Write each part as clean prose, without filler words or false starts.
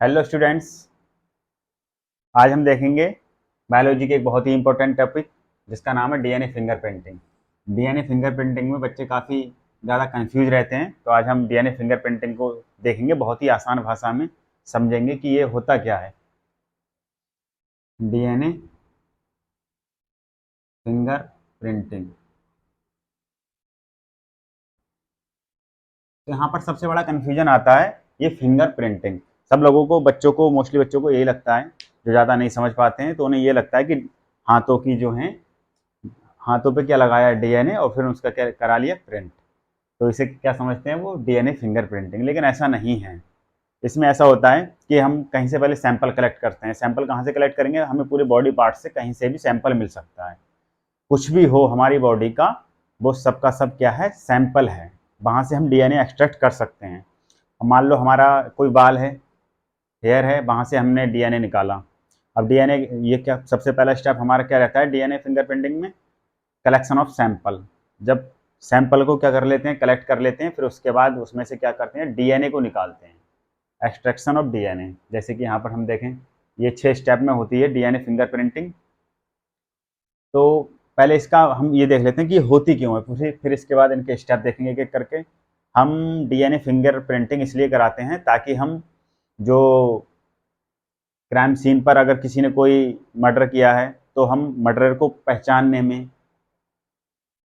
Hello students. आज हम देखेंगे बायोलॉजी के एक बहुत ही इंपॉर्टेंट टॉपिक जिसका नाम है डीएनए फिंगरप्रिंटिंग। डीएनए फिंगरप्रिंटिंग में बच्चे काफ़ी ज़्यादा कंफ्यूज रहते हैं, तो आज हम डीएनए फिंगरप्रिंटिंग को देखेंगे, बहुत ही आसान भाषा में समझेंगे कि ये होता क्या है। डीएनए फिंगरप्रिंटिंग, तो यहाँ पर सबसे बड़ा कन्फ्यूजन आता है ये फिंगरप्रिंटिंग। सब लोगों को, बच्चों को, मोस्टली बच्चों को यही लगता है, जो ज़्यादा नहीं समझ पाते हैं तो उन्हें ये लगता है कि हाथों की जो है, हाथों पे क्या लगाया डीएनए और फिर उसका क्या करा लिया प्रिंट, तो इसे क्या समझते हैं वो डीएनए फिंगरप्रिंटिंग। लेकिन ऐसा नहीं है। इसमें ऐसा होता है कि हम कहीं से पहले सैंपल कलेक्ट करते हैं। सैंपल कहाँ से कलेक्ट करेंगे? हमें पूरे बॉडी पार्ट से कहीं से भी सैंपल मिल सकता है। कुछ भी हो हमारी बॉडी का, वो सब का सब क्या है? सैंपल है। वहाँ से हम डीएनए एक्सट्रैक्ट कर सकते हैं। मान लो हमारा कोई बाल है, हेयर है, वहाँ से हमने डीएनए निकाला। अब डीएनए, ये क्या सबसे पहला स्टेप हमारा क्या रहता है डीएनए फिंगरप्रिंटिंग में? Collection of sample. जब सैंपल को क्या कर लेते हैं, कलेक्ट कर लेते हैं, फिर उसके बाद उसमें से क्या करते हैं, डीएनए को निकालते हैं। एक्सट्रैक्शन ऑफ डीएनए, जैसे कि यहाँ पर हम देखें, ये 6 स्टेप में होती है डीएनए फिंगरप्रिंटिंग। तो पहले इसका हम ये देख लेते हैं कि होती क्यों है, फिर इसके बाद इनके स्टेप देखेंगे एक एक करके। हम डीएनए फिंगरप्रिंटिंग इसलिए कराते हैं ताकि हम जो क्राइम सीन पर अगर किसी ने कोई मर्डर किया है तो हम मर्डरर को पहचानने में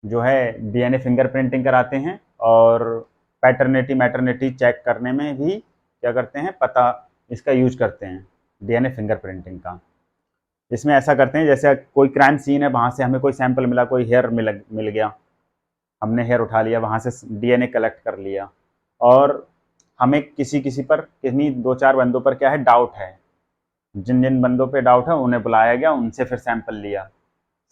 जो है डीएनए फिंगरप्रिंटिंग कराते हैं, और पैटर्निटी मैटरनिटी चेक करने में भी क्या करते हैं, पता इसका यूज करते हैं डीएनए फिंगरप्रिंटिंग का। इसमें ऐसा करते हैं, जैसे कोई क्राइम सीन है, वहाँ से हमें कोई सैंपल मिला, कोई हेयर मिल गया, हमने हेयर उठा लिया, वहाँ से डीएनए कलेक्ट कर लिया, और हमें किसी किसी पर, किन्हीं 2-4 बंदों पर क्या है, डाउट है। जिन जिन बंदों पे डाउट है उन्हें बुलाया गया, उनसे फिर सैंपल लिया।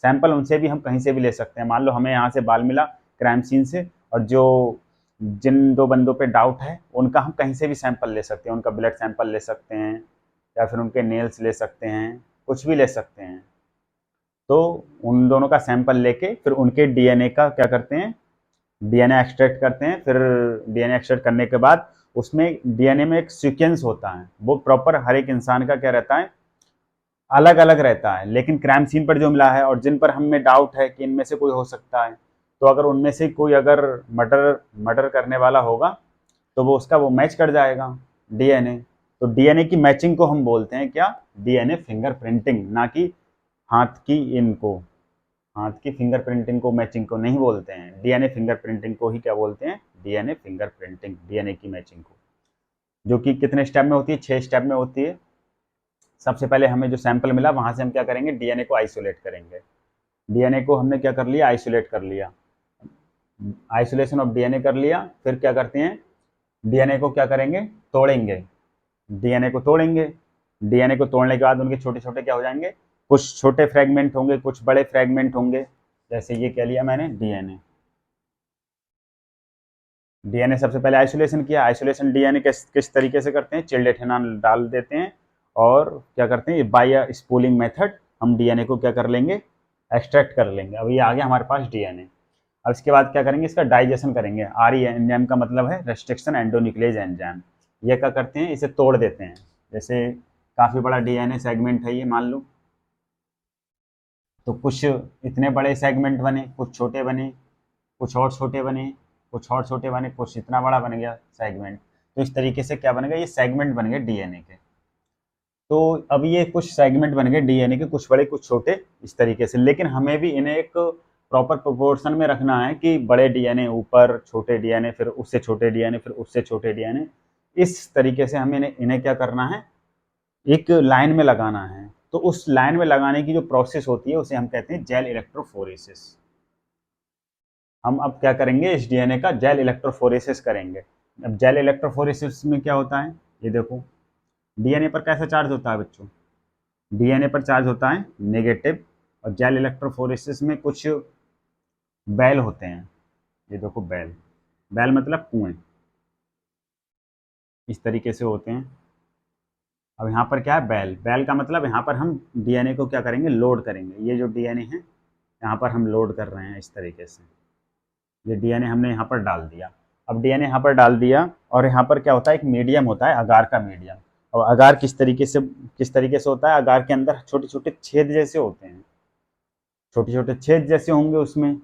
सैंपल उनसे भी हम कहीं से भी ले सकते हैं। मान लो हमें यहाँ से बाल मिला क्राइम सीन से, और जो जिन 2 बंदों पे डाउट है उनका हम कहीं से भी सैंपल ले सकते हैं। उनका ब्लड सैंपल ले सकते हैं, या फिर उनके नेल्स ले सकते हैं, कुछ भी ले सकते हैं। तो उन दोनों का सैंपल लेके फिर उनके डीएनए का क्या करते हैं, डीएनए एक्सट्रैक्ट करते हैं। फिर डीएनए एक्सट्रैक्ट करने के बाद उसमें डीएनए में एक सीक्वेंस होता है, वो प्रॉपर हर एक इंसान का क्या रहता है, अलग अलग रहता है। लेकिन क्राइम सीन पर जो मिला है और जिन पर हमें डाउट है कि इनमें से कोई हो सकता है, तो अगर उनमें से कोई अगर मर्डर मर्डर करने वाला होगा तो वो उसका वो मैच कर जाएगा डीएनए। तो डीएनए की मैचिंग को हम बोलते हैं क्या, डीएनए फिंगरप्रिंटिंग, ना कि हाथ की इनको, हाथ की फिंगरप्रिंटिंग को, मैचिंग को नहीं बोलते हैं। डीएनए फिंगरप्रिंटिंग को ही क्या बोलते हैं, डीएनए फिंगरप्रिंटिंग, डीएनए की मैचिंग को, जो कि कितने स्टेप में होती है, 6 स्टेप में होती है। सबसे पहले हमें जो सैंपल मिला वहां से हम क्या करेंगे, डीएनए को आइसोलेट करेंगे। डीएनए को हमने क्या कर लिया, आइसोलेट कर लिया, आइसोलेशन ऑफ डीएनए कर लिया। फिर क्या करते हैं, डीएनए को क्या करेंगे, तोड़ेंगे। डीएनए को तोड़ेंगे, डीएनए को तोड़ने के बाद उनके छोटे छोटे क्या हो जाएंगे, कुछ छोटे फ्रेगमेंट होंगे, कुछ बड़े फ्रेगमेंट होंगे। जैसे ये कह लिया मैंने डीएनए। डीएनए सबसे पहले आइसोलेशन किया। आइसोलेशन डीएनए किस किस तरीके से करते हैं, चिल्ड एथेनॉल डाल देते हैं, और क्या करते हैं, बाय स्पूलिंग मेथड हम डीएनए को क्या कर लेंगे, एक्सट्रैक्ट कर लेंगे। अब ये आ गया हमारे पास डीएनए। अब इसके बाद क्या करेंगे, इसका डाइजेशन करेंगे। आरई एंजाइम का मतलब है रेस्ट्रिक्शन एंडोन्यूक्लियेज एंजाइम। ये क्या करते हैं, इसे तोड़ देते हैं। जैसे काफ़ी बड़ा डीएनए सेगमेंट है ये, मान लो, तो कुछ इतने बड़े सेगमेंट बने, कुछ छोटे बने, कुछ और छोटे बने, कुछ और छोटे बने, कुछ इतना बड़ा बन गया सेगमेंट। तो इस तरीके से क्या बनेगा, ये सेगमेंट बन गए डीएनए के। तो अब ये कुछ सेगमेंट बन गए डीएनए के, कुछ बड़े कुछ छोटे, इस तरीके से। लेकिन हमें भी इन्हें एक प्रॉपर प्रोपोर्शन में रखना है कि बड़े डीएनए ऊपर, छोटे डीएनए, फिर उससे छोटे डीएनए, फिर उससे छोटे डीएनए। इस तरीके से हमें इन्हें क्या करना है, एक लाइन में लगाना है। तो उस लाइन में लगाने की जो प्रोसेस होती है उसे हम कहते हैं जेल इलेक्ट्रोफोरेसिस। हम अब क्या करेंगे, इस डीएनए का जेल इलेक्ट्रोफोरेसिस करेंगे। अब जेल इलेक्ट्रोफोरेसिस में क्या होता है, ये देखो, डीएनए पर कैसा चार्ज होता है बच्चों, डीएनए पर चार्ज होता है नेगेटिव, और जेल इलेक्ट्रोफोरेसिस में कुछ बैल होते हैं। ये देखो बैल, बैल मतलब कुएं, इस तरीके से होते हैं। अब यहाँ पर क्या है, बैल, बैल का मतलब यहाँ पर हम डीएनए को क्या करेंगे, लोड करेंगे। ये जो डीएनए है यहाँ पर हम लोड कर रहे हैं इस तरीके से। ये डीएनए हमने यहाँ पर डाल दिया। अब डीएनए यहाँ पर डाल दिया, और यहाँ पर क्या होता है, एक मीडियम होता है, अगार का मीडियम। और अगार किस तरीके से होता है, अगार के अंदर छोटे छोटे छेद जैसे होते हैं, छोटे छोटे छेद जैसे होंगे उसमें,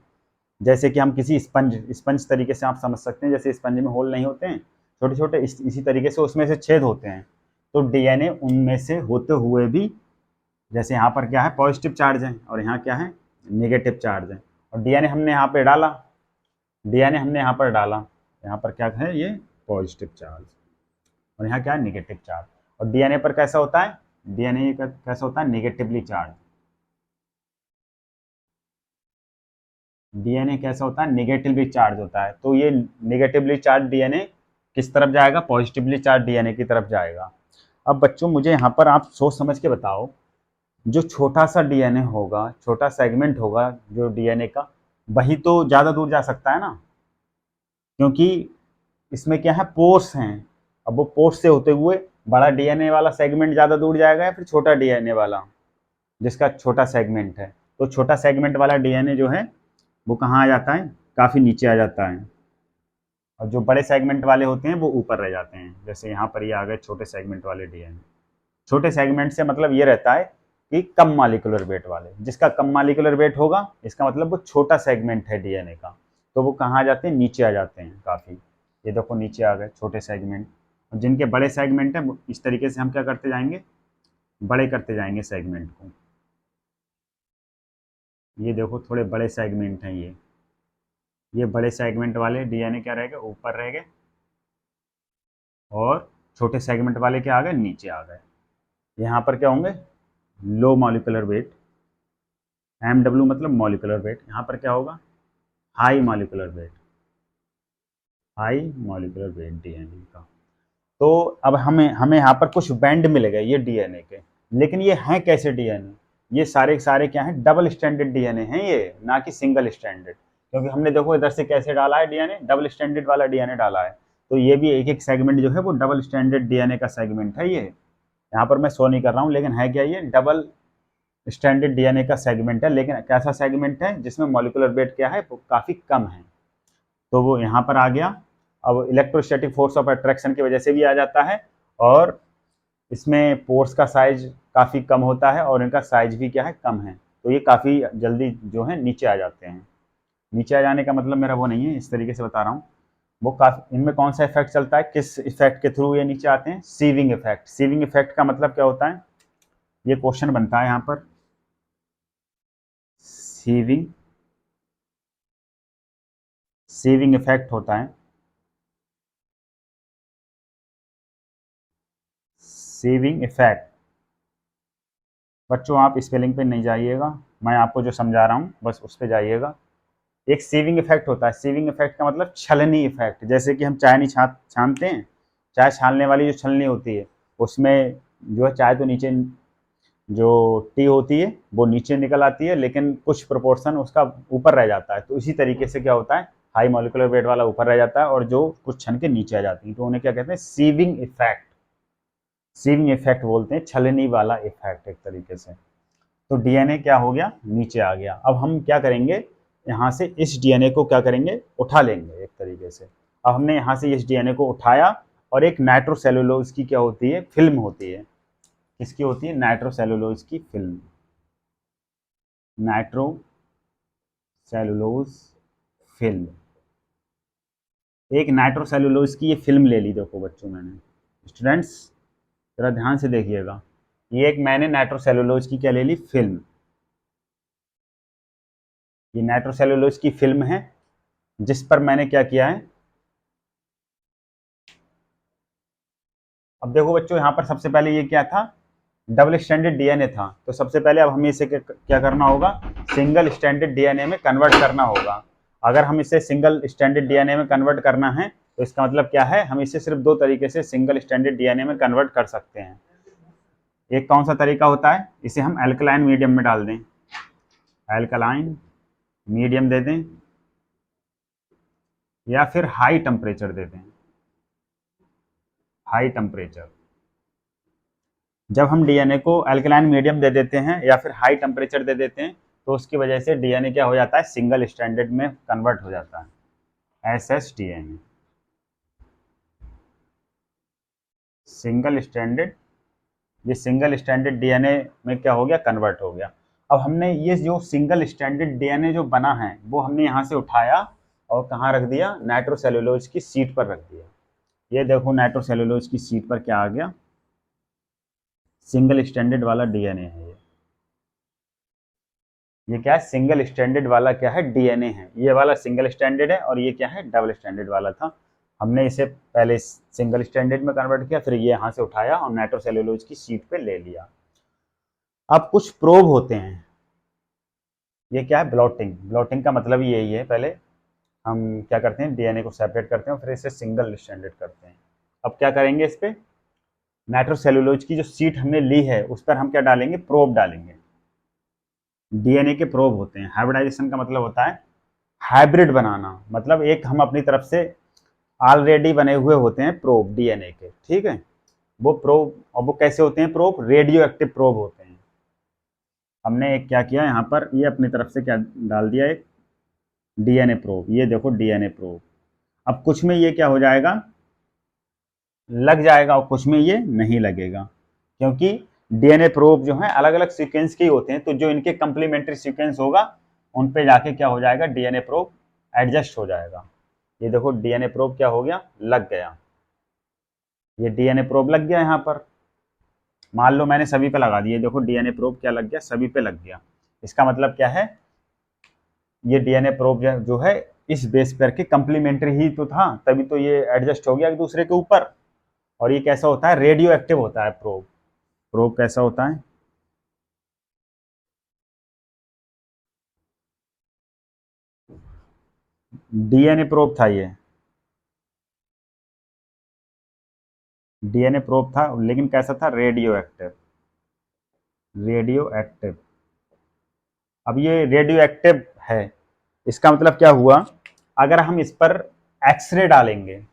जैसे कि हम किसी स्पंज तरीके से आप समझ सकते हैं, जैसे स्पंज में होल नहीं होते हैं छोटे छोटे, इसी तरीके से उसमें से छेद होते हैं। तो डीएनए उनमें से होते हुए भी, जैसे यहाँ पर क्या है पॉजिटिव चार्ज है और यहाँ क्या है नेगेटिव चार्ज है, और डीएनए हमने यहाँ पे डाला, डीएनए हमने यहाँ पर डाला, यहाँ पर क्या है ये पॉजिटिव चार्ज और यहाँ क्या है नेगेटिव चार्ज। और डीएनए पर कैसा होता है, डीएनए का कैसा होता है नेगेटिवली चार्ज, डीएनए कैसा होता है नेगेटिवली चार्ज होता है। तो ये नेगेटिवली चार्ज डीएनए किस तरफ जाएगा, पॉजिटिवली चार्ज डीएनए की तरफ जाएगा। अब बच्चों मुझे यहाँ पर आप सोच समझ के बताओ, जो छोटा सा डीएनए होगा, छोटा सेगमेंट होगा जो डीएनए का, वही तो ज़्यादा दूर जा सकता है ना, क्योंकि इसमें क्या है पोर्स हैं। अब वो पोर्स से होते हुए बड़ा डीएनए वाला सेगमेंट ज़्यादा दूर जाएगा या फिर छोटा डीएनए वाला जिसका छोटा सेगमेंट है। तो छोटा सेगमेंट वाला डीएनए जो है वो कहाँ आ जाता है, काफ़ी नीचे आ जाता है, और जो बड़े सेगमेंट वाले होते हैं वो ऊपर रह जाते हैं। जैसे यहाँ पर ये आ गए छोटे सेगमेंट वाले डीएनए। छोटे सेगमेंट से मतलब ये रहता है कि कम मॉलिक्यूलर वेट वाले, जिसका कम मॉलिक्यूलर वेट होगा इसका मतलब वो छोटा सेगमेंट है डीएनए का, तो वो कहाँ आ जाते हैं, नीचे आ जाते हैं काफ़ी। ये देखो नीचे आ गए छोटे सेगमेंट। और जिनके बड़े सेगमेंट हैं इस तरीके से हम क्या करते जाएंगे, बड़े करते जाएंगे सेगमेंट को। ये देखो थोड़े बड़े सेगमेंट हैं ये बड़े सेगमेंट वाले डीएनए क्या रह गए, ऊपर रह गए, और छोटे सेगमेंट वाले क्या आ गए, नीचे आ गए। यहाँ पर क्या होंगे, लो मॉलिक्यूलर वेट, MW मतलब मॉलिक्यूलर वेट, यहाँ पर क्या होगा high molecular weight, high molecular weight DNA का। तो अब हमें हमें यहाँ पर कुछ बैंड मिल गए ये डीएनए के, लेकिन ये हैं कैसे डीएनए, ये सारे सारे क्या हैं, डबल स्टैंडर्ड डीएनए हैं ये, ना कि सिंगल स्टैंडर्ड। क्योंकि हमने देखो इधर से कैसे डाला है डीएनए, डबल स्टैंडर्ड वाला डीएनए डाला है, तो ये भी एक एक सेगमेंट जो है वो डबल स्टैंडर्ड डीएनए का सेगमेंट है ये। यहाँ पर मैं शो नहीं कर रहा हूँ, लेकिन है क्या, ये डबल स्टैंडर्ड डीएनए का सेगमेंट है, लेकिन कैसा सेगमेंट है जिसमें मॉलिक्यूलर वेट क्या है वो काफ़ी कम है। तो वो यहाँ पर आ गया। अब इलेक्ट्रोस्टैटिक फोर्स ऑफ अट्रैक्शन की वजह से भी आ जाता है, और इसमें पोर्स का साइज काफ़ी कम होता है और इनका साइज भी क्या है कम है, तो ये काफ़ी जल्दी जो है नीचे आ जाते हैं। नीचे आ जाने का मतलब मेरा वो नहीं है, इस तरीके से बता रहा हूँ। वो काफ़ी, इनमें कौन सा इफेक्ट चलता है, किस इफेक्ट के थ्रू ये नीचे आते हैं, सीविंग इफेक्ट। सीविंग इफेक्ट का मतलब क्या होता है, ये क्वेश्चन बनता है यहाँ पर, सीविंग सीविंग इफेक्ट होता है, सीविंग इफेक्ट। बच्चों आप स्पेलिंग पे नहीं जाइएगा, मैं आपको जो समझा रहा हूँ बस उस पर जाइएगा। एक सीविंग इफेक्ट होता है, सीविंग इफेक्ट का मतलब छलनी इफेक्ट। जैसे कि हम चाय नहीं छानते हैं, चाय छानने वाली जो छलनी होती है उसमें जो है चाय तो नीचे, जो टी होती है वो नीचे निकल आती है, लेकिन कुछ प्रोपोर्शन उसका ऊपर रह जाता है। तो इसी तरीके से क्या होता है, हाई मॉलिक्यूलर वेट वाला ऊपर रह जाता है और जो कुछ छन के नीचे आ जाती है, तो उन्हें क्या कहते हैं, सीविंग इफेक्ट। सीविंग इफेक्ट बोलते हैं, छलनी वाला इफेक्ट एक तरीके से। तो डीएनए क्या हो गया, नीचे आ गया। अब हम क्या करेंगे, यहाँ से इस डीएनए को क्या करेंगे, उठा लेंगे एक तरीके से। अब हमने यहाँ से इस डीएनए को उठाया, और एक नाइट्रोसेलुलोज की क्या होती है, फिल्म होती है। किसकी होती है, नाइट्रोसेलुलोज की फिल्म, नाइट्रोसेलुलोज फिल्म। एक नाइट्रोसेलुलोज की ये फिल्म ले ली, देखो बच्चों मैंने, स्टूडेंट्स जरा ध्यान से देखिएगा, ये एक मैंने नाइट्रोसेलुलोज की क्या ले ली, फिल्म। ये नाइट्रोसेलुलोज की फिल्म है जिस पर मैंने क्या किया है। अब देखो बच्चों यहाँ पर सबसे पहले ये क्या था, डबल स्टैंडर्ड डीएनए था, तो सबसे पहले अब हमें इसे क्या करना होगा, सिंगल स्टैंडर्ड डीएनए में कन्वर्ट करना होगा। अगर हम इसे सिंगल स्टैंडर्ड डीएनए में कन्वर्ट करना है तो इसका मतलब क्या है, हम इसे सिर्फ दो तरीके से सिंगल स्टैंडर्ड डीएनए में कन्वर्ट कर सकते हैं। एक कौन सा तरीका होता है, इसे हम एल्कलाइन मीडियम में डाल दें, एल्कलाइन मीडियम दे दें, या फिर हाई टेम्परेचर दे दें, हाई टेम्परेचर। जब हम डीएनए को अल्कलाइन मीडियम दे देते हैं या फिर हाई टेम्परेचर दे देते हैं, तो उसकी वजह से डीएनए क्या हो जाता है, सिंगल स्टैंडर्ड में कन्वर्ट हो जाता है, SSDNA, सिंगल स्ट्रैंडेड, ये सिंगल स्ट्रैंडेड डीएनए में क्या हो गया, कन्वर्ट हो गया। अब हमने ये जो सिंगल स्ट्रैंडेड डीएनए जो बना है वो हमने यहाँ से उठाया और कहाँ रख दिया, नाइट्रोसेलुलोज की शीट पर रख दिया। ये देखो नाइट्रोसेलुलोज की शीट पर क्या आ गया, सिंगल स्ट्रैंडेड वाला डीएनए है। ये क्या है, सिंगल स्ट्रैंडेड वाला क्या है, डीएनए है। ये वाला सिंगल स्ट्रैंडेड है और ये क्या है, डबल स्ट्रैंडेड वाला था। हमने इसे पहले सिंगल स्ट्रैंडेड में कन्वर्ट किया, फिर ये यहाँ से उठाया और नाइट्रोसेलुलोज की शीट पे ले लिया। अब कुछ प्रोब होते हैं, ये क्या है, ब्लॉटिंग। ब्लॉटिंग का मतलब यही है, पहले हम क्या करते हैं, डीएनए को सेपरेट करते हैं फिर इसे सिंगल स्ट्रैंडेड करते हैं। अब क्या करेंगे, इस पे नाइट्रोसेलुलोज की जो शीट हमने ली है उस पर हम क्या डालेंगे, प्रोब डालेंगे। डीएनए के प्रोब होते हैं। हाइब्रिडाइजेशन का मतलब होता है हाइब्रिड बनाना, मतलब एक हम अपनी तरफ से ऑलरेडी बने हुए होते हैं प्रोब डीएनए के, ठीक है। वो प्रोब, और वो कैसे होते हैं प्रोब, रेडियो एक्टिव प्रोब होते हैं। हमने एक क्या किया यहाँ पर, ये अपनी तरफ से क्या डाल दिया, एक डीएनए प्रोब। ये देखो डीएनए प्रोब। अब कुछ में ये क्या हो जाएगा, लग जाएगा और कुछ में ये नहीं लगेगा, क्योंकि डीएनए प्रोब जो है अलग अलग सीक्वेंस के ही होते हैं। तो जो इनके कंप्लीमेंट्री सीक्वेंस होगा उन पे जाके क्या हो जाएगा, डीएनए प्रोब एडजस्ट हो जाएगा। ये देखो डीएनए प्रोब क्या हो गया, लग गया। ये डीएनए प्रोब लग गया यहाँ पर, मान लो मैंने सभी पे लगा दिया, देखो डीएनए प्रोब क्या लग गया, सभी पे लग गया। इसका मतलब क्या है, ये डीएनए प्रोब जो है इस बेस पर के कंप्लीमेंट्री ही तो था, तभी तो ये एडजस्ट हो गया एक दूसरे के ऊपर। और ये कैसा होता है, रेडियो एक्टिव होता है प्रोब। प्रोब कैसा होता है, डीएनए प्रोब था ये, डीएनए प्रोब था, लेकिन कैसा था, रेडियो एक्टिव। Radio active. अब ये रेडियो एक्टिव है, इसका मतलब क्या हुआ, अगर हम इस पर एक्सरे डालेंगे,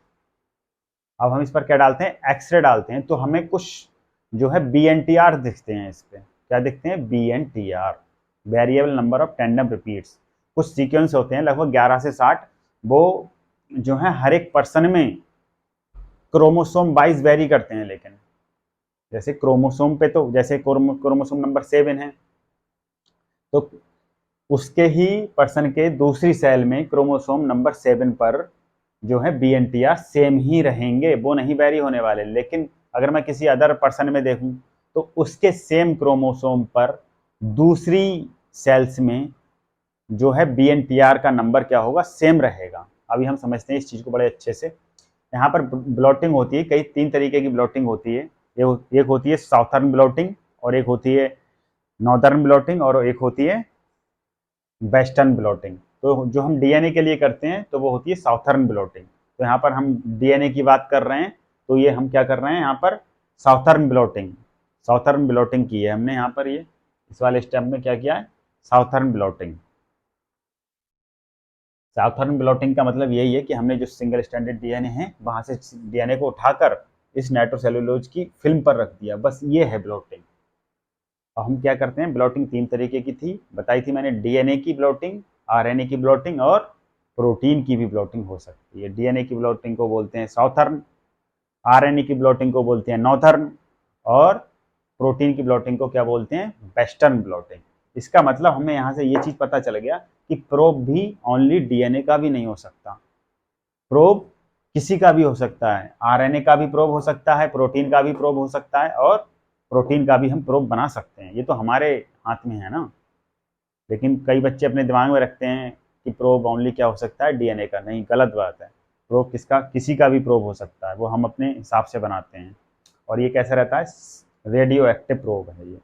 अब हम इस पर क्या डालते हैं, एक्सरे डालते हैं, तो हमें कुछ जो है बीएनटीआर दिखते हैं। इस पे क्या दिखते हैं, VNTR, variable number of tandem repeats. कुछ सीक्वेंस होते हैं लगभग 11 से 60, वो जो है हर एक पर्सन में क्रोमोसोम वाइज वेरी करते हैं। लेकिन जैसे क्रोमोसोम पे तो जैसे क्रोमोसोम नंबर 7 है, तो उसके ही पर्सन के दूसरी सेल में क्रोमोसोम नंबर 7 पर जो है बीएनटीआर सेम ही रहेंगे, वो नहीं वेरी होने वाले। लेकिन अगर मैं किसी अदर पर्सन में देखूं तो उसके सेम क्रोमोसोम पर दूसरी सेल्स में जो है बीएनटीआर का नंबर क्या होगा, सेम रहेगा। अभी हम समझते हैं इस चीज़ को बड़े अच्छे से। यहाँ पर ब्लॉटिंग होती है, कई 3 तरीके की ब्लॉटिंग होती है। एक होती है साउथर्न ब्लॉटिंग, और एक होती है नॉर्दर्न ब्लॉटिंग, और एक होती है वेस्टर्न ब्लॉटिंग। तो जो हम डीएनए के लिए करते हैं तो वो होती है साउथर्न ब्लॉटिंग। तो यहाँ पर हम डीएनए की बात कर रहे हैं, तो ये हम क्या कर रहे हैं यहाँ पर, साउथर्न ब्लॉटिंग। साउथर्न ब्लॉटिंग की है हमने यहाँ पर, ये इस वाले स्टेप में क्या किया है, साउथर्न ब्लॉटिंग। साउथर्न ब्लॉटिंग का मतलब यही है कि हमने जो सिंगल स्ट्रैंडेड डीएनए है वहां से डीएनए को उठाकर इस नाइट्रोसेलुलोज की फिल्म पर रख दिया, बस ये है ब्लॉटिंग। और हम क्या करते हैं, ब्लॉटिंग 3 तरीके की थी, बताई थी मैंने, डीएनए की ब्लॉटिंग, आरएनए की ब्लॉटिंग और प्रोटीन की भी ब्लॉटिंग हो सकती है। डीएनए की ब्लॉटिंग को बोलते हैं साउथर्न, आरएनए की ब्लॉटिंग को बोलते हैं नॉर्थर्न, और प्रोटीन की ब्लॉटिंग को क्या बोलते हैं, वेस्टर्न ब्लॉटिंग। इसका मतलब हमें यहाँ से ये चीज़ पता चल गया कि प्रोब भी ओनली डीएनए का भी नहीं हो सकता, प्रोब किसी का भी हो सकता है। आरएनए का भी प्रोब हो सकता है, प्रोटीन का भी प्रोब हो सकता है, और प्रोटीन का भी हम प्रोब बना सकते हैं। ये तो हमारे हाथ में है ना। लेकिन कई बच्चे अपने दिमाग में रखते हैं कि प्रोब ओनली क्या हो सकता है, डीएनए का। नहीं, गलत बात है। प्रोब किसका, किसी का भी प्रोब हो सकता है, वो हम अपने हिसाब से बनाते हैं। और ये कैसे रहता है, रेडियो एक्टिव प्रोब है ये,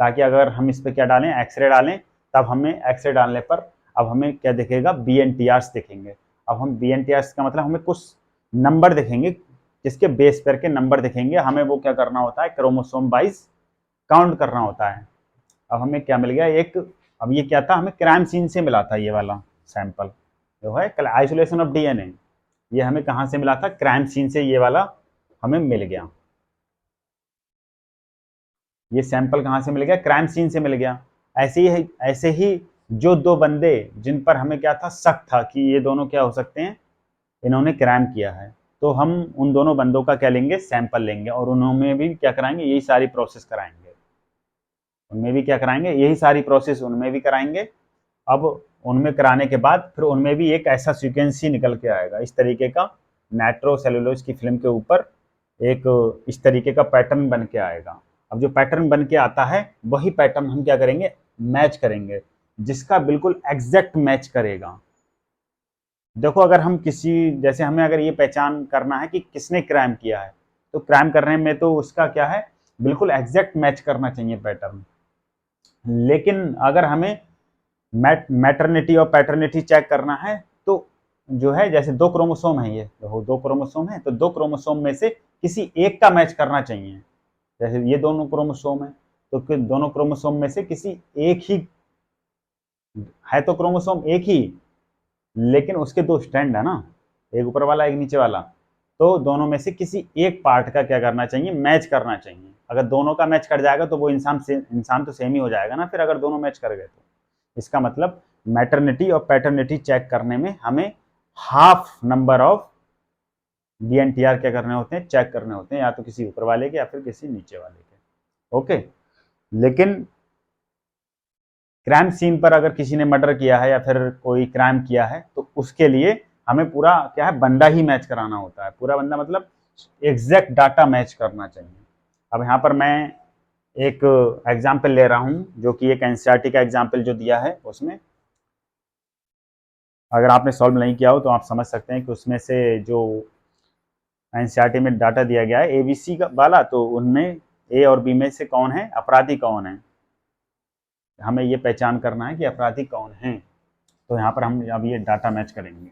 ताकि अगर हम इस पर क्या डालें, एक्सरे डालें, तब हमें एक्सरे डालने पर अब हमें क्या दिखेगा, बीएनटीआर्स दिखेंगे। अब हम बीएनटीआर्स का मतलब हमें कुछ नंबर दिखेंगे, जिसके बेस पर के नंबर दिखेंगे, हमें वो क्या करना होता है, क्रोमोसोम वाइज काउंट करना होता है। अब हमें क्या मिल गया, एक, अब ये क्या था, हमें क्राइम सीन से मिला था ये वाला सैंपल जो है आइसोलेशन ऑफ डीएनए, ये हमें कहाँ से मिला था, क्राइम सीन से ये वाला हमें मिल गया। ये सैंपल कहाँ से मिल गया, क्राइम सीन से मिल गया। ऐसे ही जो 2 बंदे जिन पर हमें क्या था, शक था कि ये दोनों क्या हो सकते हैं, इन्होंने क्राइम किया है, तो हम उन दोनों बंदों का क्या लेंगे, सैंपल लेंगे और उनमें भी क्या कराएंगे, यही सारी प्रोसेस कराएंगे। उनमें भी क्या कराएंगे, यही सारी प्रोसेस उनमें भी कराएंगे। अब उनमें कराने के बाद फिर उनमें भी एक ऐसा सीक्वेंस ही निकल के आएगा, इस तरीके का नाइट्रोसेलुलोज की फिल्म के ऊपर एक इस तरीके का पैटर्न बन के आएगा। अब जो पैटर्न बन के आता है वही पैटर्न हम क्या करेंगे, मैच करेंगे, जिसका बिल्कुल एग्जैक्ट मैच करेगा। देखो अगर हम किसी, जैसे हमें अगर ये पहचान करना है कि किसने क्राइम किया है, तो क्राइम करने में तो उसका क्या है, बिल्कुल एग्जैक्ट मैच करना चाहिए पैटर्न। लेकिन अगर हमें मैटरनिटी और पैटर्निटी चेक करना है तो जो है, जैसे दो क्रोमोसोम है, ये देखो दो क्रोमोसोम है, तो दो क्रोमोसोम में से किसी एक का मैच करना चाहिए। जैसे ये दोनों क्रोमोसोम है, तो दोनों क्रोमोसोम में से किसी एक ही है, तो क्रोमोसोम एक ही, लेकिन उसके दो स्ट्रैंड है ना, एक ऊपर वाला एक नीचे वाला, तो दोनों में से किसी एक पार्ट का क्या करना चाहिए, मैच करना चाहिए। अगर दोनों का मैच कर जाएगा तो वो इंसान तो सेम ही हो जाएगा ना, फिर अगर दोनों मैच कर गए तो इसका मतलब मैटरनिटी और पैटर्निटी चेक करने में हमें हाफ नंबर ऑफ DNTR क्या करने होते हैं, चेक करने होते हैं, या तो किसी ऊपर वाले के या फिर किसी नीचे वाले के। ओके, लेकिन क्राइम सीन पर अगर किसी ने मर्डर किया है या फिर कोई क्राइम किया है तो उसके लिए हमें पूरा क्या है, बंदा ही मैच कराना होता है, पूरा बंदा, मतलब एग्जैक्ट डाटा मैच करना चाहिए। अब यहाँ पर मैं एक एग्जाम्पल ले रहा हूँ, जो कि एक एनसीईआरटी का एग्जाम्पल जो दिया है, उसमें अगर आपने सॉल्व नहीं किया हो तो आप समझ सकते हैं कि उसमें से जो एनसीईआरटी में डाटा दिया गया है ABC का वाला, तो उनमें A और B में से कौन है, अपराधी कौन है, हमें ये पहचान करना है कि अपराधी कौन है। तो यहाँ पर हम अब ये डाटा मैच करेंगे।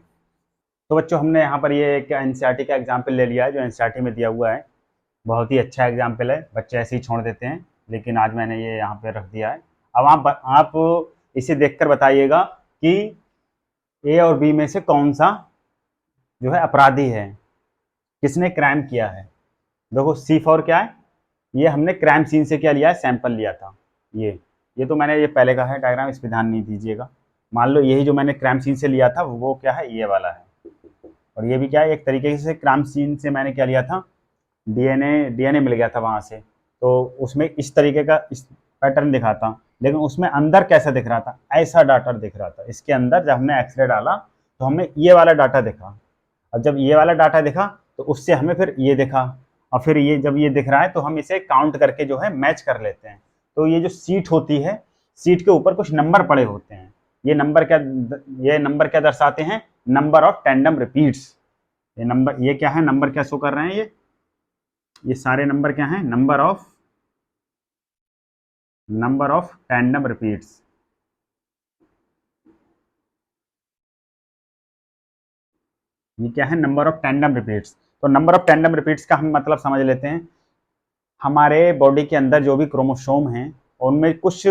तो बच्चों हमने यहाँ पर ये एक एनसीईआरटी का एग्जाम्पल ले लिया है, जो एनसीईआरटी में दिया हुआ है। बहुत ही अच्छा एग्जाम्पल है, बच्चे ऐसे ही छोड़ देते हैं, लेकिन आज मैंने ये यहाँ पे रख दिया है। अब आप इसे देखकर बताइएगा कि A और B में से कौन सा जो है अपराधी है, किसने क्राइम किया है। देखो C4 क्या है, ये हमने क्राइम सीन से क्या लिया है, सैंपल लिया था। ये तो मैंने ये पहले का है डायग्राम, इस पर ध्यान नहीं दीजिएगा। मान लो यही जो मैंने क्राइम सीन से लिया था वो क्या है, ये वाला है, और ये भी क्या है, एक तरीके से क्राइम सीन से मैंने क्या लिया था, डीएनए मिल गया था वहाँ से, तो उसमें इस तरीके का इस पैटर्न दिखा था, लेकिन उसमें अंदर कैसा दिख रहा था, ऐसा डाटा दिख रहा था। इसके अंदर जब हमने एक्सरे डाला तो हमें ये वाला डाटा दिखा, और जब ये वाला डाटा दिखा तो उससे हमें फिर ये दिखा, और फिर ये जब ये दिख रहा है तो हम इसे काउंट करके जो है मैच कर लेते हैं। तो ये जो सीट होती है, सीट के ऊपर कुछ नंबर पड़े होते हैं, ये नंबर क्या दर्शाते हैं, नंबर ऑफ टैंडम रिपीट्स। ये क्या है, नंबर क्या शो कर रहे हैं, ये सारे नंबर क्या हैं, नंबर ऑफ टैंडम रिपीट्स। ये क्या है, नंबर ऑफ टैंडम रिपीट्स। तो नंबर ऑफ टैंडम रिपीट्स का हम मतलब समझ लेते हैं। हमारे बॉडी के अंदर जो भी क्रोमोसोम हैं, उनमें कुछ,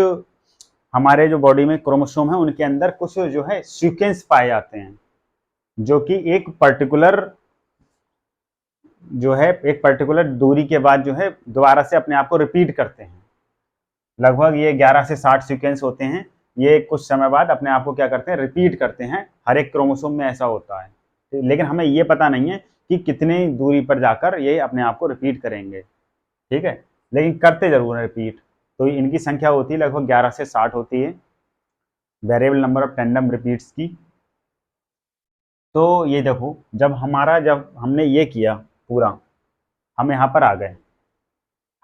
हमारे जो बॉडी में क्रोमोसोम है उनके अंदर कुछ जो है सीक्वेंस पाए जाते हैं, जो कि एक पर्टिकुलर दूरी के बाद जो है दोबारा से अपने आप को रिपीट करते हैं। लगभग ये 11 से 60 सीक्वेंस होते हैं, ये कुछ समय बाद अपने आप को क्या करते हैं, रिपीट करते हैं। हर एक क्रोमोसोम में ऐसा होता है, लेकिन हमें ये पता नहीं है कि कितनी दूरी पर जाकर ये अपने आप को रिपीट करेंगे, ठीक है, लेकिन करते जरूर है रिपीट। तो इनकी संख्या होती है लगभग 11 से 60 होती है, variable number of tandem repeats की। तो ये देखो, जब हमने ये किया पूरा, हम यहाँ पर आ गए,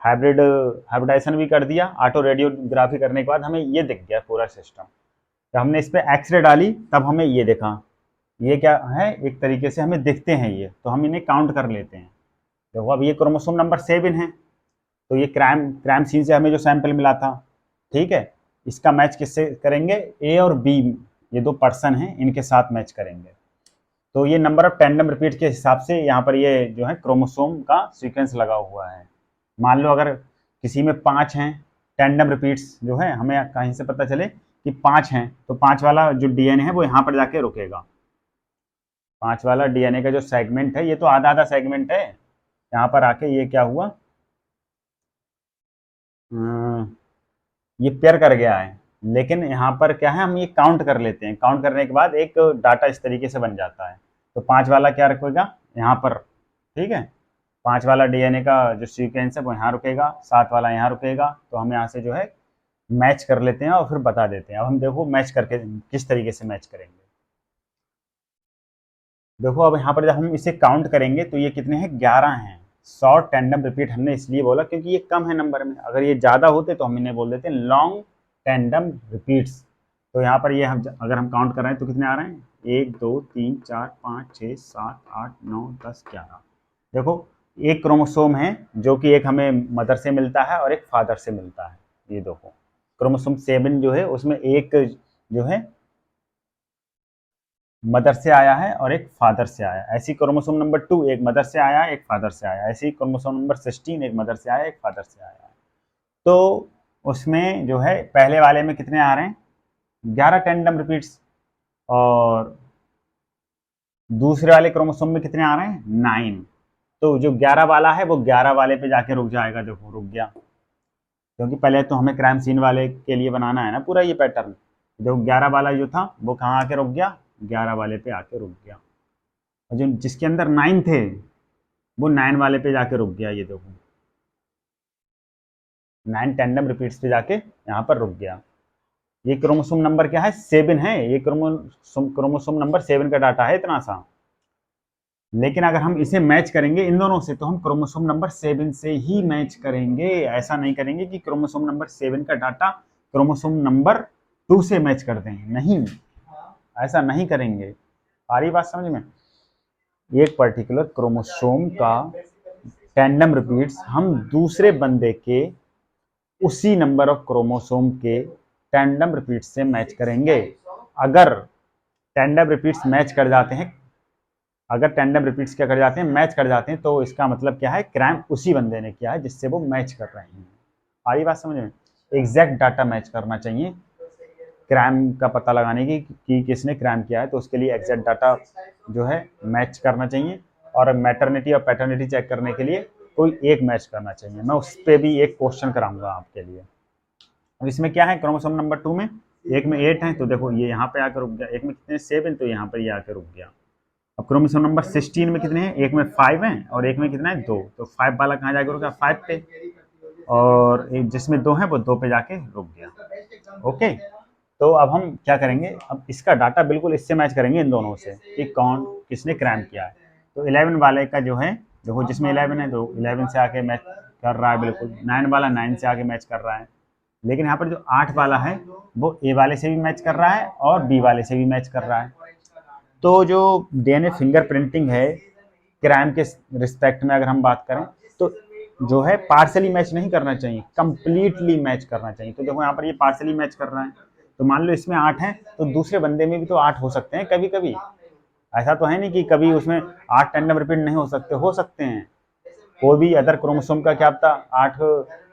हाइब्रिडाइजेशन भी कर दिया, ऑटो रेडियोग्राफी करने के बाद हमें ये दिख गया पूरा सिस्टम। जब हमने इस पर एक्सरे डाली तब हमें ये दिखा, ये क्या है, एक तरीके से हमें दिखते हैं ये, तो हम इन्हें काउंट कर लेते हैं। देखो अब ये क्रोमोसोम नंबर 7 है, तो ये क्राइम सीन से हमें जो सैंपल मिला था, ठीक है, इसका मैच किससे करेंगे, A और B, ये दो पर्सन हैं, इनके साथ मैच करेंगे। तो ये नंबर ऑफ टैंडम रिपीट के हिसाब से यहाँ पर ये जो है क्रोमोसोम का सीक्वेंस लगा हुआ है। मान लो अगर किसी में 5 हैं टैंडम रिपीट्स, जो है हमें कहीं से पता चले कि 5 हैं, तो 5 वाला जो DNA है वो यहाँ पर जाके रुकेगा। 5 वाला DNA का जो सेगमेंट है, ये तो आधा आधा सेगमेंट है, यहाँ पर आके ये क्या हुआ, ये पेयर कर गया है। लेकिन यहाँ पर क्या है, हम ये काउंट कर लेते हैं, काउंट करने के बाद एक डाटा इस तरीके से बन जाता है। तो 5 वाला क्या रखेगा, यहाँ पर ठीक है। 5 वाला डीएनए का जो सीक्वेंस है वो यहाँ रुकेगा, 7 वाला यहाँ रुकेगा, तो हम यहाँ से जो है मैच कर लेते हैं और फिर बता देते हैं। अब हम देखो मैच करके किस तरीके से मैच करेंगे। देखो अब यहाँ पर जब हम इसे काउंट करेंगे तो ये कितने हैं, 11 हैं। शॉर्ट टैंडम रिपीट हमने इसलिए बोला क्योंकि ये कम है नंबर में, अगर ये ज़्यादा होते तो हम इन्हें बोल देते हैं लॉन्ग टैंडम रिपीट्स। तो यहाँ पर ये हम अगर हम काउंट कर रहे हैं तो कितने आ रहे हैं, 1 2 3 4 5 6 7 8 9 10 11। देखो एक क्रोमोसोम है जो कि एक हमें मदर से मिलता है और एक फादर से मिलता है। ये देखो क्रोमोसोम 7 जो है उसमें एक जो है मदर से आया है और एक फादर से आया। ऐसी क्रोमोसोम नंबर 2 एक मदर से आया एक फादर से आया। ऐसी क्रोमोसोम नंबर 16 एक मदर से आया एक फादर से आया। तो उसमें जो है पहले वाले में कितने आ रहे हैं, 11 टैंडम रिपीट्स, और दूसरे वाले क्रोमोसोम में कितने आ रहे हैं, 9। तो जो 11 वाला है वो 11 वाले पे जाके रुक जाएगा। देखो रुक गया, क्योंकि पहले तो हमें क्राइम सीन वाले के लिए बनाना है ना पूरा ये पैटर्न। जो 11 वाला जो था वो कहाँ आके रुक गया, 11 वाले पे आके रुक गया। और जो जिसके अंदर 9 थे वो 9 वाले पे जाके रुक गया। ये देखो 9 टैंडम रिपीट्स पे जाके यहाँ पर रुक गया। ये क्रोमोसोम नंबर क्या है, 7 है। ये क्रोमोसोम नंबर 7 का डाटा है इतना सा। लेकिन अगर हम इसे मैच करेंगे इन दोनों से तो हम क्रोमोसोम नंबर 7 से ही मैच करेंगे। ऐसा नहीं करेंगे कि क्रोमोसोम नंबर 7 का डाटा क्रोमोसोम नंबर 2 से मैच कर दें, नहीं, ऐसा नहीं करेंगे। आ रही बात समझ में। एक पर्टिकुलर क्रोमोसोम का टैंडम रिपीट्स हम दूसरे बंदे के उसी नंबर ऑफ क्रोमोसोम के टैंडम रिपीट्स से मैच करेंगे। अगर टैंडम रिपीट्स मैच कर जाते हैं, अगर टैंडम रिपीट्स क्या कर जाते हैं, मैच कर जाते हैं, तो इसका मतलब क्या है, क्राइम उसी बंदे ने किया है जिससे वो मैच कर रहे हैं। आ रही बात समझ में। एग्जैक्ट डाटा मैच करना चाहिए क्राइम का पता लगाने की कि किसने क्राइम किया है, तो उसके लिए एग्जैक्ट डाटा जो है मैच करना चाहिए। और मैटरनिटी और पैटर्निटी चेक करने के लिए कोई एक मैच करना चाहिए। मैं उस पर भी एक क्वेश्चन कराऊंगा आपके लिए। अब इसमें क्या है, क्रोमोसोम नंबर 2 में एक में 8 है, तो देखो ये यहाँ पे आकर रुक गया। एक में कितने 7, तो यहाँ पर ये आकर रुक गया। अब क्रोमोसोम नंबर 16 में कितने हैं, एक में 5 हैं और एक में कितना है 2, तो 5 वाला कहाँ जाके रुका, 5 पे, और एक जिसमें 2 है वो 2 पे जाके रुक गया। ओके, तो अब हम क्या करेंगे, अब इसका डाटा बिल्कुल इससे मैच करेंगे इन दोनों से कि कौन किसने क्राइम किया है। तो 11 वाले का जो है देखो, जिसमें 11 है तो 11 से आके मैच कर रहा है बिल्कुल। 9 वाला 9 से आके मैच कर रहा है। लेकिन यहाँ पर जो 8 वाला है वो ए वाले से भी मैच कर रहा है और बी वाले से भी मैच कर रहा है। तो जो डीएनए फिंगरप्रिंटिंग है क्राइम के रिस्पेक्ट में अगर हम बात करें तो जो है पार्सली मैच नहीं करना चाहिए, कंप्लीटली मैच करना चाहिए। तो देखो यहाँ पर ये पार्सली मैच कर रहा है, तो मान लो इसमें 8 है तो दूसरे बंदे में भी तो 8 हो सकते हैं कभी कभी। ऐसा तो है नहीं कि कभी उसमें 8 टैंडम रिपीट नहीं हो सकते हैं। कोई भी अदर क्रोमोसोम का क्या पता 8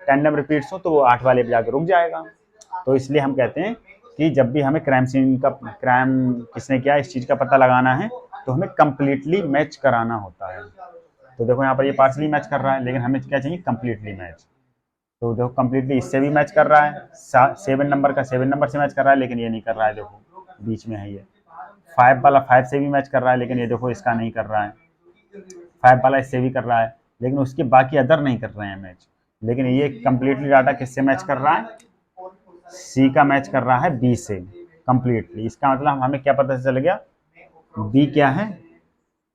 टैंडम रिपीट्स हो तो वो 8 वाले पे जाकर रुक जाएगा। तो इसलिए हम कहते हैं कि जब भी हमें क्राइम सीन का, क्राइम किसने किया इस चीज़ का पता लगाना है तो हमें कंप्लीटली मैच कराना होता है। तो देखो यहाँ पर ये पार्सली मैच कर रहा है, लेकिन हमें क्या चाहिए, कंप्लीटली मैच। तो देखो कंप्लीटली इससे भी मैच कर रहा है, 7 नंबर का 7 नंबर से मैच कर रहा है, लेकिन ये नहीं कर रहा है, देखो बीच में है ये। 5 वाला 5 से भी मैच कर रहा है, लेकिन ये देखो इसका नहीं कर रहा है। 5 वाला इससे भी कर रहा है, लेकिन उसके बाकी अदर नहीं कर रहे हैं मैच। लेकिन ये कंप्लीटली डाटा किससे मैच कर रहा है, सी का मैच कर रहा है बी से कंप्लीटली। इसका मतलब हमें क्या पता चल गया, बी क्या है,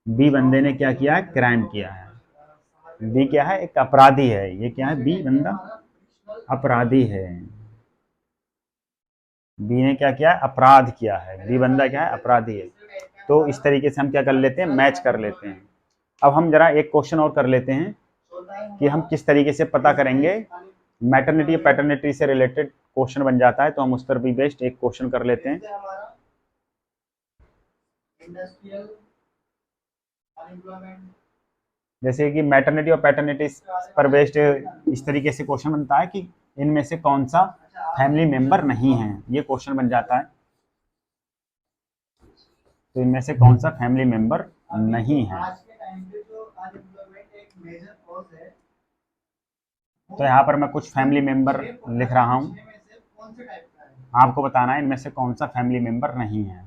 बी बंदे ने क्या किया है, क्राइम किया है। बी क्या है, एक अपराधी है। ये क्या है, बी बंदा अपराधी है। बी ने क्या किया है, अपराध किया है। बी बंदा क्या है, अपराधी है। तो इस तरीके से हम क्या कर लेते हैं, मैच कर लेते हैं। अब हम जरा एक क्वेश्चन और कर लेते हैं कि हम किस तरीके से पता करेंगे, मैटरनिटी या पैटर्निटी से रिलेटेड क्वेश्चन बन जाता है, तो हम उस पर भी बेस्ड एक क्वेश्चन कर लेते हैं। जैसे कि मैटरनिटी और पैटर्निटी पर बेस्ड इस तरीके से क्वेश्चन बनता है कि इनमें से कौन सा फैमिली मेंबर नहीं है, ये क्वेश्चन बन जाता है। तो इनमें से कौन सा फैमिली मेंबर नहीं है। तो यहाँ पर मैं कुछ फैमिली मेंबर लिख रहा हूँ, आपको बताना है इनमें से कौन सा फैमिली मेंबर नहीं है।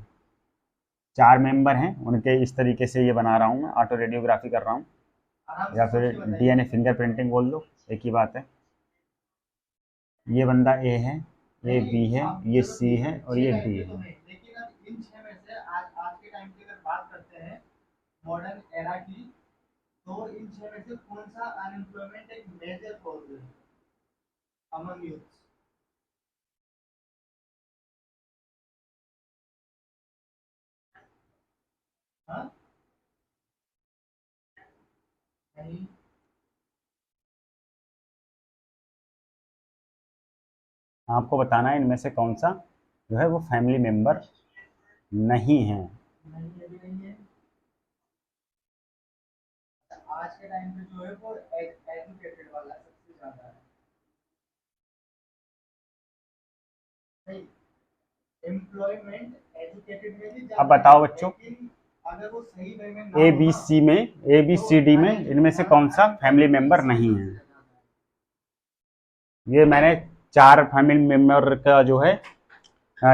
4 मेंबर हैं, उनके इस तरीके से ये बना रहा हूँ मैं, ऑटो रेडियोग्राफी कर रहा हूँ। या फिर डीएनए फिंगरप्रिंटिंग बोल दो, एक ही बात है। ये बंदा ए है, ये बी है, ये सी है और ये डी है। लेकिन अब इन 6 में से आज आज के टाइम की अगर बात करते हैं मॉडर्न एरा की, तो इन 6 में से कौन सा अनएम्प्लॉयमेंट एक मेजर कॉज है अमंग यूथ? हाँ, नहीं, आपको बताना है इनमें से कौन सा जो है वो फैमिली मेंबर नहीं है। नहीं, अभी नहीं है। आज के टाइम पे जो है वो एजुकेटेड वाला सबसे ज्यादा है। नहीं, एम्प्लॉयमेंट एजुकेटेड में भी अब ज्यादा बताओ है, बच्चों, लेकिन अगर वो सही वे में ना ए हो बी ना, सी में, ए बी सी डी में इनमें से कौन सा फैमिली मेंबर नहीं है? ये मैंने 4 फैमिली मेंबर का जो है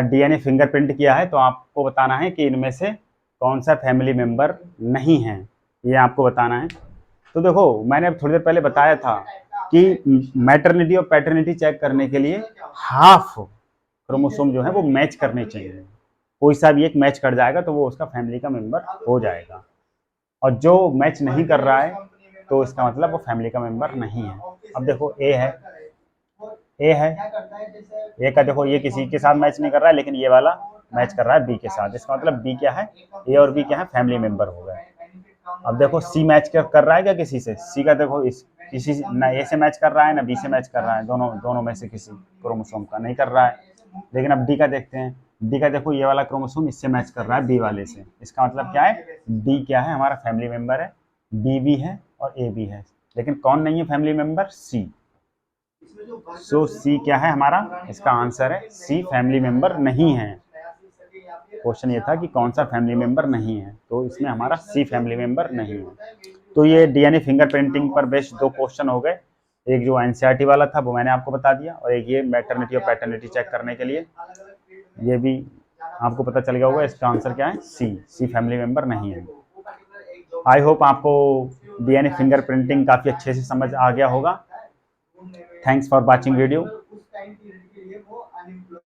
डीएनए फिंगरप्रिंट किया है, तो आपको बताना है कि इनमें से कौन सा फैमिली मेंबर नहीं है, ये आपको बताना है। तो देखो, मैंने अब थोड़ी देर पहले बताया था कि मैटरनिटी और पैटर्निटी चेक करने के लिए हाफ क्रोमोसोम जो है वो मैच करने चाहिए। कोई सा भी एक मैच कर जाएगा तो वो उसका फैमिली का मेंबर हो जाएगा, और जो मैच नहीं कर रहा है तो इसका मतलब वो फैमिली का मेंबर नहीं है। अब देखो ए है, ए है, ए का देखो ये किसी के साथ मैच नहीं कर रहा है, लेकिन ये वाला मैच कर रहा है बी के साथ। इसका मतलब बी क्या है, ए और बी क्या है, फैमिली मेंबर हो गए। अब देखो सी मैच कर रहा है क्या किसी से? सी का देखो इस किसी ना ए से मैच कर रहा है ना बी से मैच कर रहा है, दोनों दोनों में से किसी क्रोमोसोम का नहीं कर रहा है। लेकिन अब डी का देखते हैं, डी का देखो ये वाला क्रोमोसोम इससे मैच कर रहा है बी वाले से। इसका मतलब क्या है, डी क्या है, हमारा फैमिली मेंबर है, बी भी है और ए भी है। लेकिन कौन नहीं है फैमिली मेंबर? सी। सो सी क्या है हमारा, इसका आंसर है सी, फैमिली मेंबर नहीं है। क्वेश्चन ये था कि कौन सा फैमिली मेंबर नहीं है, तो इसमें हमारा सी फैमिली मेंबर नहीं है। तो ये डीएनए फिंगरप्रिंटिंग पर बेस्ड 2 क्वेश्चन हो गए। एक जो एनसीईआरटी वाला था वो मैंने आपको बता दिया, और एक ये मैटरनिटी और पैटर्निटी चेक करने के लिए, ये भी आपको पता चल गया होगा। इसका आंसर क्या है, सी, सी फैमिली मेंबर नहीं है। आई होप आपको डीएनए फिंगरप्रिंटिंग काफ़ी अच्छे से समझ आ गया होगा। Thanks for watching video.